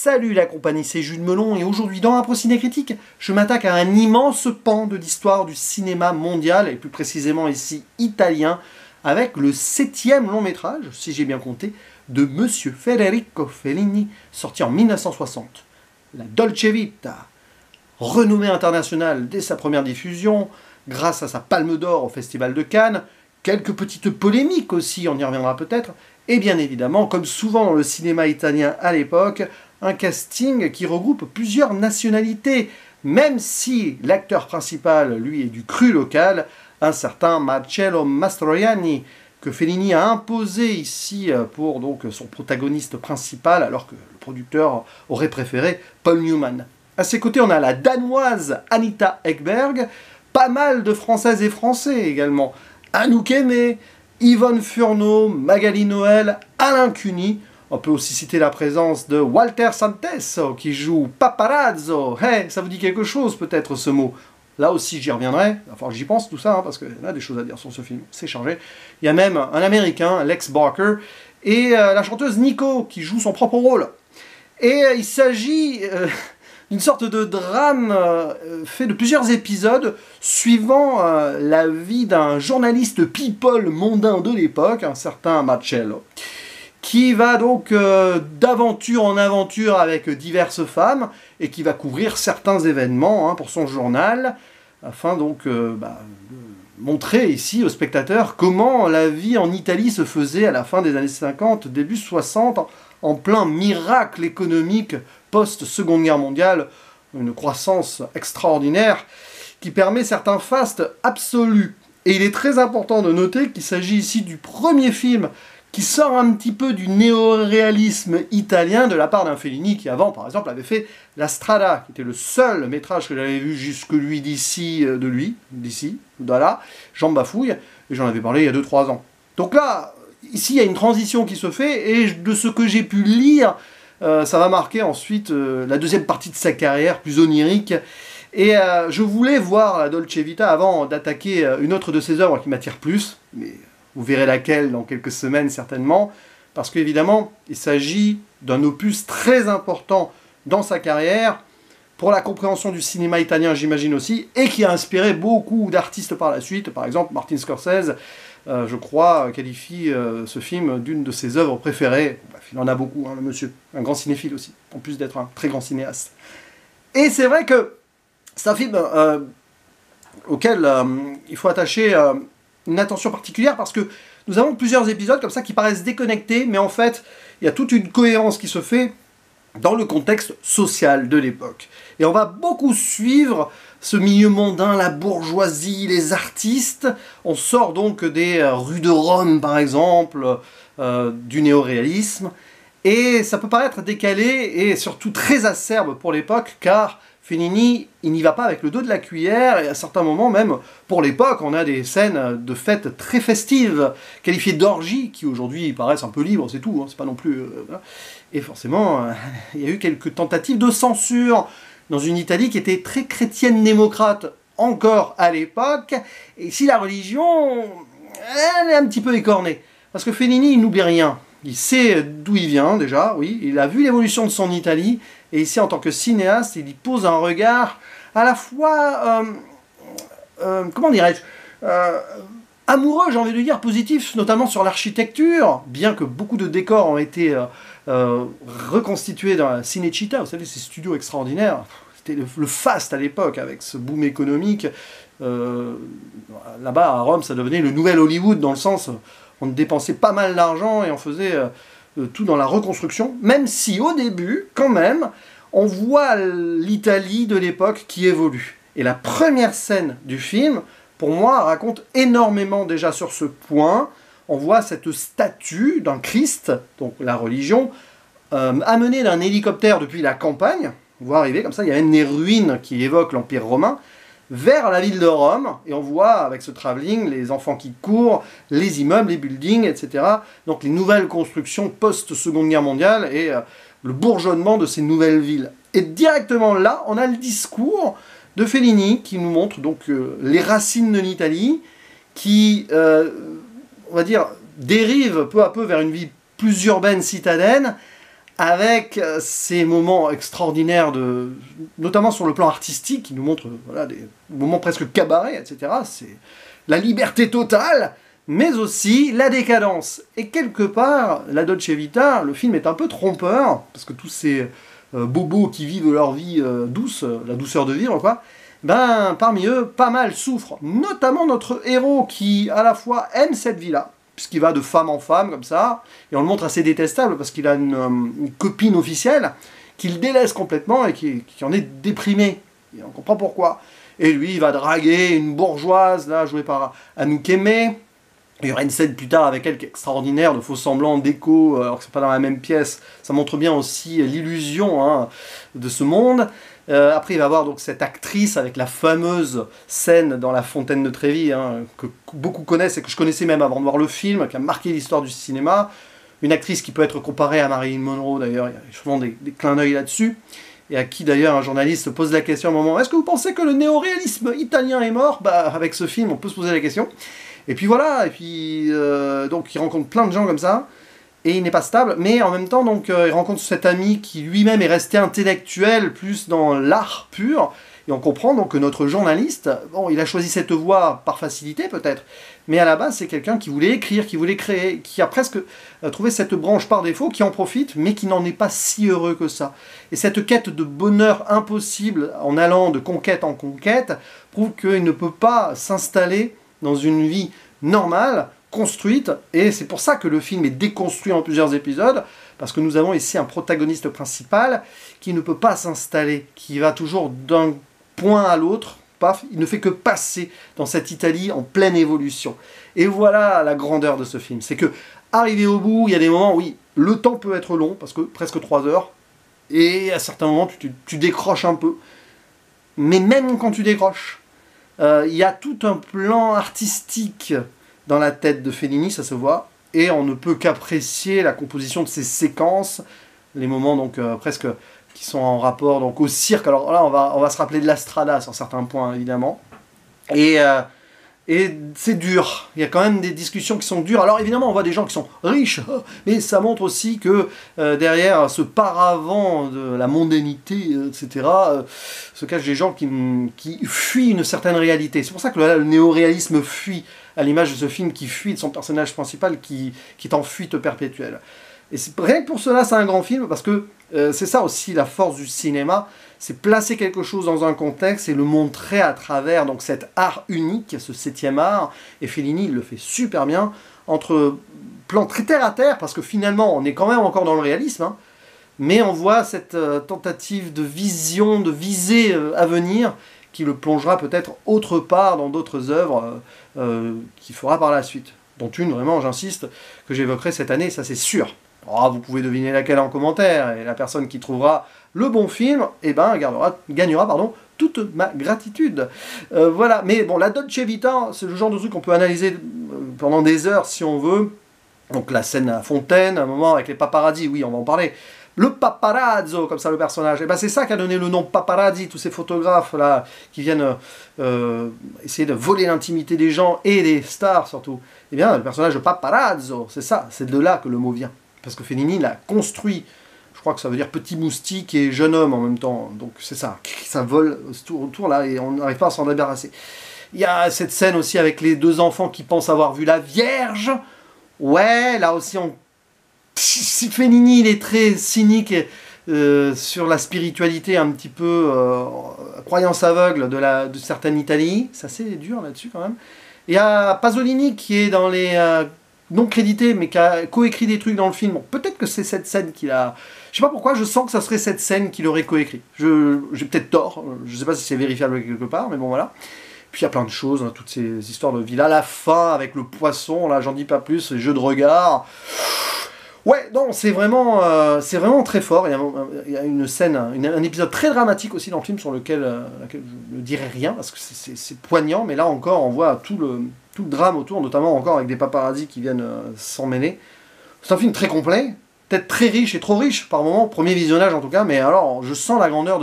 Salut la compagnie, c'est Jules Melon et aujourd'hui dans Impro Ciné Critique, je m'attaque à un immense pan de l'histoire du cinéma mondial et plus précisément ici italien avec le 7e long métrage, si j'ai bien compté, de Monsieur Federico Fellini, sorti en 1960. La Dolce Vita, renommée internationale dès sa première diffusion, grâce à sa Palme d'Or au Festival de Cannes, quelques petites polémiques aussi, on y reviendra peut-être, et bien évidemment, comme souvent dans le cinéma italien à l'époque, un casting qui regroupe plusieurs nationalités, même si l'acteur principal, lui, est du cru local, un certain Marcello Mastroianni, que Fellini a imposé ici pour donc son protagoniste principal, alors que le producteur aurait préféré Paul Newman. À ses côtés, on a la danoise Anita Ekberg, pas mal de Françaises et Français également, Anouk Aimée, Yvonne Furneaux, Magali Noël, Alain Cuny. On peut aussi citer la présence de Walter Santesso qui joue Paparazzo. Hey, ça vous dit quelque chose peut-être ce mot? Là aussi j'y reviendrai, enfin j'y pense tout ça, parce qu'il y a des choses à dire sur ce film, c'est chargé. Il y a même un Américain, Lex Barker, et la chanteuse Nico qui joue son propre rôle. Et il s'agit d'une sorte de drame fait de plusieurs épisodes suivant la vie d'un journaliste people mondain de l'époque, un certain Marcello, qui va donc d'aventure en aventure avec diverses femmes et qui va couvrir certains événements pour son journal, afin donc de montrer ici aux spectateurs comment la vie en Italie se faisait à la fin des années 50, début 60, en plein miracle économique post-Seconde Guerre mondiale, une croissance extraordinaire qui permet certains fastes absolus. Et il est très important de noter qu'il s'agit ici du premier film qui sort un petit peu du néo-réalisme italien de la part d'un Fellini qui avant, par exemple, avait fait La Strada, qui était le seul métrage que j'avais vu jusque-lui d'ici, voilà, Jean Bafouille, et j'en avais parlé il y a 2-3 ans. Donc là, ici, il y a une transition qui se fait, et de ce que j'ai pu lire, ça va marquer ensuite la deuxième partie de sa carrière, plus onirique, et je voulais voir la Dolce Vita avant d'attaquer une autre de ses œuvres qui m'attire plus, mais vous verrez laquelle dans quelques semaines certainement, parce qu'évidemment, il s'agit d'un opus très important dans sa carrière, pour la compréhension du cinéma italien j'imagine aussi, et qui a inspiré beaucoup d'artistes par la suite. Par exemple, Martin Scorsese, je crois, qualifie ce film d'une de ses œuvres préférées. Bref, il en a beaucoup, le monsieur, un grand cinéphile aussi, en plus d'être un très grand cinéaste. Et c'est vrai que c'est un film auquel il faut attacher une attention particulière, parce que nous avons plusieurs épisodes comme ça qui paraissent déconnectés, mais en fait, il y a toute une cohérence qui se fait dans le contexte social de l'époque. Et on va beaucoup suivre ce milieu mondain, la bourgeoisie, les artistes. On sort donc des rues de Rome, par exemple, du néoréalisme. Et ça peut paraître décalé et surtout très acerbe pour l'époque, car Fellini, il n'y va pas avec le dos de la cuillère, et à certains moments même, pour l'époque, on a des scènes de fêtes très festives, qualifiées d'orgies, qui aujourd'hui paraissent un peu libres, c'est tout, c'est pas non plus... Et forcément, il y a eu quelques tentatives de censure dans une Italie qui était très chrétienne-démocrate encore à l'époque, et si la religion, elle est un petit peu écornée. Parce que Fellini, il n'oublie rien. Il sait d'où il vient déjà, oui, il a vu l'évolution de son Italie, et ici en tant que cinéaste, il y pose un regard à la fois, comment dirais-je, amoureux, j'ai envie de dire, positif, notamment sur l'architecture, bien que beaucoup de décors ont été reconstitués dans la Cinecittà, vous savez, ces studios extraordinaires, c'était le faste à l'époque, avec ce boom économique, là-bas à Rome, ça devenait le nouvel Hollywood, dans le sens... On dépensait pas mal d'argent et on faisait tout dans la reconstruction, même si au début, quand même, on voit l'Italie de l'époque qui évolue. Et la première scène du film, pour moi, raconte énormément déjà sur ce point. On voit cette statue d'un Christ, donc la religion, amenée d'un hélicoptère depuis la campagne. On voit arriver comme ça, il y a même des ruines qui évoquent l'Empire romain, vers la ville de Rome, et on voit avec ce travelling les enfants qui courent, les immeubles, les buildings, etc. Donc les nouvelles constructions post-Seconde Guerre mondiale et le bourgeonnement de ces nouvelles villes. Et directement là, on a le discours de Fellini qui nous montre donc les racines de l'Italie, qui, on va dire, dérive peu à peu vers une vie plus urbaine, citadine, avec ces moments extraordinaires, notamment sur le plan artistique, qui nous montrent voilà, des moments presque cabaret, etc. C'est la liberté totale, mais aussi la décadence. Et quelque part, la Dolce Vita, le film est un peu trompeur, parce que tous ces bobos qui vivent leur vie douce, la douceur de vivre, quoi, ben, parmi eux, pas mal souffrent. Notamment notre héros qui, à la fois, aime cette vie-là, puisqu'il va de femme en femme, comme ça, et on le montre assez détestable, parce qu'il a une copine officielle, qu'il délaisse complètement, et qui en est déprimé. Et on comprend pourquoi. Et lui, il va draguer une bourgeoise, là, jouée par Anouk Aimée. Il y aura une scène plus tard avec elle qui est extraordinaire, de faux semblants d'écho, alors que c'est pas dans la même pièce. Ça montre bien aussi l'illusion hein, de ce monde. Après, il va y avoir donc cette actrice avec la fameuse scène dans la Fontaine de Trévi, hein, que beaucoup connaissent et que je connaissais même avant de voir le film, qui a marqué l'histoire du cinéma. Une actrice qui peut être comparée à Marilyn Monroe, d'ailleurs, il y a souvent des clins d'œil là-dessus. Et à qui d'ailleurs un journaliste pose la question à un moment, est-ce que vous pensez que le néoréalisme italien est mort? Bah, avec ce film, on peut se poser la question. Et puis voilà, et puis donc il rencontre plein de gens comme ça, et il n'est pas stable, mais en même temps, donc, il rencontre cet ami qui lui-même est resté intellectuel, plus dans l'art pur, et on comprend donc que notre journaliste, bon, il a choisi cette voie par facilité peut-être, mais à la base c'est quelqu'un qui voulait écrire, qui voulait créer, qui a presque trouvé cette branche par défaut, qui en profite, mais qui n'en est pas si heureux que ça. Et cette quête de bonheur impossible, en allant de conquête en conquête, prouve qu'il ne peut pas s'installer dans une vie normale, construite, et c'est pour ça que le film est déconstruit en plusieurs épisodes, parce que nous avons ici un protagoniste principal qui ne peut pas s'installer, qui va toujours d'un point à l'autre, paf, il ne fait que passer dans cette Italie en pleine évolution. Et voilà la grandeur de ce film, c'est que, arrivé au bout, il y a des moments, oui, le temps peut être long, parce que presque 3 heures, et à certains moments, tu décroches un peu, mais même quand tu décroches, il y a tout un plan artistique dans la tête de Fellini, ça se voit, et on ne peut qu'apprécier la composition de ces séquences, les moments donc presque qui sont en rapport donc au cirque. Alors là, on va se rappeler de la Strada sur certains points évidemment, et c'est dur. Il y a quand même des discussions qui sont dures. Alors évidemment, on voit des gens qui sont riches, mais ça montre aussi que derrière ce paravent de la mondanité, etc., se cachent des gens qui fuient une certaine réalité. C'est pour ça que le néoréalisme fuit, à l'image de ce film qui fuit de son personnage principal qui est en fuite perpétuelle. Et rien que pour cela, c'est un grand film, parce que c'est ça aussi la force du cinéma, c'est placer quelque chose dans un contexte et le montrer à travers donc, cet art unique, ce 7e art, et Fellini il le fait super bien, entre plans très terre à terre, parce que finalement on est quand même encore dans le réalisme, hein, mais on voit cette tentative de vision, de visée à venir, qui le plongera peut-être autre part dans d'autres œuvres qu'il fera par la suite, dont une, vraiment, j'insiste, que j'évoquerai cette année, ça c'est sûr. Oh, vous pouvez deviner laquelle en commentaire, et la personne qui trouvera le bon film, eh ben, gagnera toute ma gratitude. Voilà, mais bon, la Dolce Vita, c'est le genre de truc qu'on peut analyser pendant des heures si on veut. Donc la scène à Fontaine, un moment avec les paparazzis, oui, on va en parler. Le paparazzo, comme ça le personnage, et ben c'est ça qui a donné le nom paparazzi, tous ces photographes là qui viennent essayer de voler l'intimité des gens et des stars surtout. Eh bien, le personnage de paparazzo, c'est ça, c'est de là que le mot vient. Parce que Fellini l'a construit, je crois que ça veut dire petit moustique et jeune homme en même temps, donc c'est ça, ça vole autour là et on n'arrive pas à s'en débarrasser. Il y a cette scène aussi avec les 2 enfants qui pensent avoir vu la Vierge, ouais, là aussi si Fellini il est très cynique sur la spiritualité un petit peu croyance aveugle de certaines Italie, c'est assez dur là-dessus quand même. Il y a Pasolini qui est dans les non crédité, mais qui a coécrit des trucs dans le film. Bon, peut-être que c'est cette scène qu'il a... Je sais pas pourquoi, je sens que ça serait cette scène qu'il aurait coécrit. J'ai peut-être tort, je sais pas si c'est vérifiable quelque part, mais bon voilà. Puis il y a plein de choses, hein, toutes ces histoires de villa. La fin avec le poisson, là j'en dis pas plus, les jeux de regard... Ouais, non, c'est vraiment très fort. Il y a une scène, un épisode très dramatique aussi dans le film sur lequel je ne dirai rien, parce que c'est poignant, mais là encore, on voit tout le drame autour, notamment encore avec des paparazzis qui viennent s'en mêler. C'est un film très complet, peut-être très riche et trop riche par moment, premier visionnage en tout cas, mais alors je sens la grandeur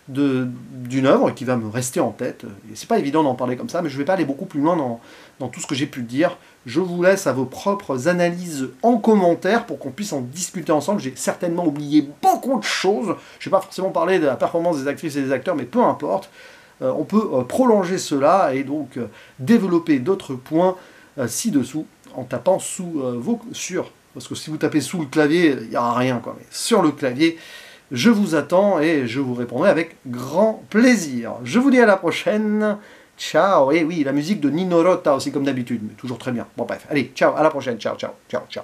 d'une œuvre qui va me rester en tête. Et c'est pas évident d'en parler comme ça, mais je vais pas aller beaucoup plus loin dans tout ce que j'ai pu dire. Je vous laisse à vos propres analyses en commentaire pour qu'on puisse en discuter ensemble. J'ai certainement oublié beaucoup de choses. Je ne vais pas forcément parler de la performance des actrices et des acteurs, mais peu importe. On peut prolonger cela et donc développer d'autres points ci-dessous en tapant parce que si vous tapez sous le clavier, il n'y aura rien, quoi. Mais sur le clavier, je vous attends et je vous répondrai avec grand plaisir. Je vous dis à la prochaine. Ciao. Et oui, la musique de Nino Rota aussi comme d'habitude, mais toujours très bien. Bon bref, allez, ciao, à la prochaine. Ciao, ciao, ciao, ciao.